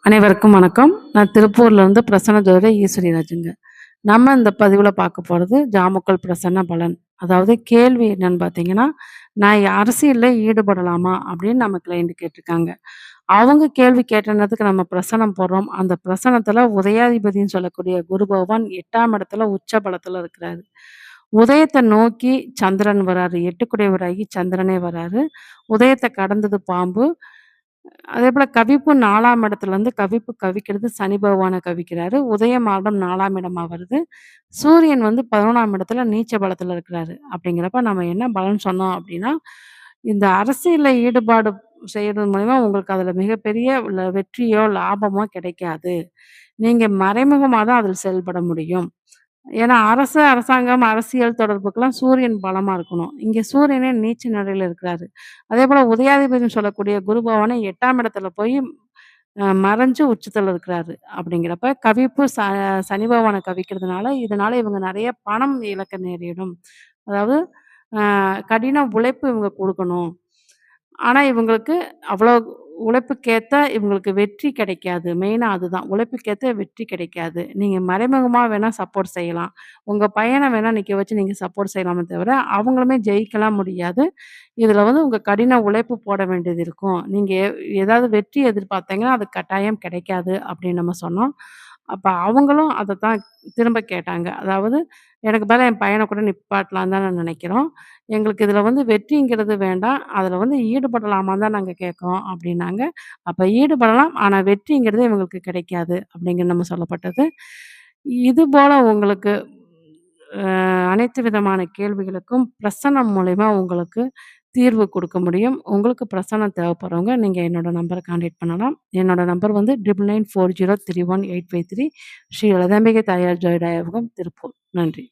அனைவருக்கும் வணக்கம். நான் திருப்பூர்லேருந்து பிரசன்ன ஜோதிடர் ஈஸ்வரி ராஜுங்க. நம்ம இந்த பதிவுல பார்க்க போறது ஜாமக்கல் பிரசன்ன பலன். அதாவது கேள்வி என்னன்னு பார்த்தீங்கன்னா, "நான் அரசியல்ல ஈடுபடலாமா?" அப்படின்னு நம்ம கிளையண்ட் கேட்டிருக்காங்க. அவங்க கேள்வி கேட்டனதுக்கு நம்ம பிரசனம் போடுறோம். அந்த பிரசனத்தில உதயாதிபதின்னு சொல்லக்கூடிய குரு பகவான் 8ஆம் இடத்துல உச்ச பலத்தில இருக்கிறாரு. உதயத்த நோக்கி சந்திரன் வராரு. 8 குடையவராகி சந்திரனே வராரு. உதயத்த கடந்தது பாம்பு. அதேபோல கவிப்பு 4ஆம் இடத்துலருந்து கவிப்பு கவிக்கிறது சனி பகவான கவிக்கிறாரு. உதயமானம் 4ஆம் இடமா வருது. சூரியன் வந்து 11ஆம் இடத்துல நீச்ச பலத்துல இருக்கிறாரு. அப்படிங்கிறப்ப நம்ம என்ன பலன் சொன்னோம் அப்படின்னா, இந்த அரசியல்ல ஈடுபாடு செய்றது மூலியமா உங்களுக்கு அதுல மிகப்பெரிய வெற்றியோ, லாபமோ கிடைக்காது. நீங்க மறைமுகமா தான் அதில் செயல்பட முடியும். ஏன்னா அரசாங்கம், அரசியல் தொடர்புக்கெல்லாம் சூரியன் பலமா இருக்கணும். இங்க சூரியனே நீச்ச நிலையில இருக்கிறாரு. அதேபோல உதயாதிபதின்னு சொல்லக்கூடிய குரு பகவானே 8ஆம் இடத்துல போய் மறைஞ்சு உச்சத்துல இருக்கிறாரு. அப்படிங்கிறப்ப கவிப்பு சனி பகவான கவிக்கிறதுனால, இதனால இவங்க நெறைய பணம் இழக்க நேரிடும். அதாவது கடின உழைப்பு இவங்க குடுக்கணும். ஆனா, இவங்களுக்கு அவ்வளோ உழைப்புக்கேத்த இவங்களுக்கு வெற்றி கிடைக்காது. மெயினா அதுதான். உழைப்புக்கேத்த வெற்றி கிடைக்காது. நீங்க மறைமுகமா வேணா சப்போர்ட் செய்யலாம். உங்க பையன வேணா நிக்க வச்சு நீங்க சப்போர்ட் செய்யலாமே தவிர, அவங்களுமே ஜெயிக்கலாம் முடியாது. இதுல வந்து உங்க கடின உழைப்பு போட வேண்டியது இருக்கும். நீங்க ஏதாவது வெற்றி எதிர்பார்த்தீங்கன்னா, அது கட்டாயம் கிடைக்காது அப்படின்னு நம்ம சொன்னோம். அப்ப அவங்களும் அதத்தான் திரும்ப கேட்டாங்க. அதாவது எனக்கு பதிலா என் பையன கூட நிப்பாட்டலான்னு தான் நான் நினைக்கிறோம். எங்களுக்கு இதுல வந்து வெற்றிங்கிறது வேண்டாம். அதுல வந்து ஈடுபடலாமான்னு தான் நாங்க கேட்குறோம் அப்டின்னாங்க. அப்ப ஈடுபடலாம். ஆனா வெற்றிங்கிறது இவங்களுக்கு கிடைக்காது அப்டிங்கிற நம்ம சொல்லப்பட்டது. இதுபோல உங்களுக்கு அனைத்து விதமான கேள்விகளுக்கும் பிரசன்னம் மூலியமா உங்களுக்கு தீர்வு குடுக்க முடியும். உங்களுக்கு பிரசன்னம் தேவைப்படுறவங்க நீங்க என்னோட நம்பர கான்டாக்ட் பண்ணலாம். என்னோட நம்பர் வந்து 9994031853 ஸ்ரீ லலிதாம்பிகை தாயார் ஜோதிட ஆய்வகம் திருப்பூர். நன்றி.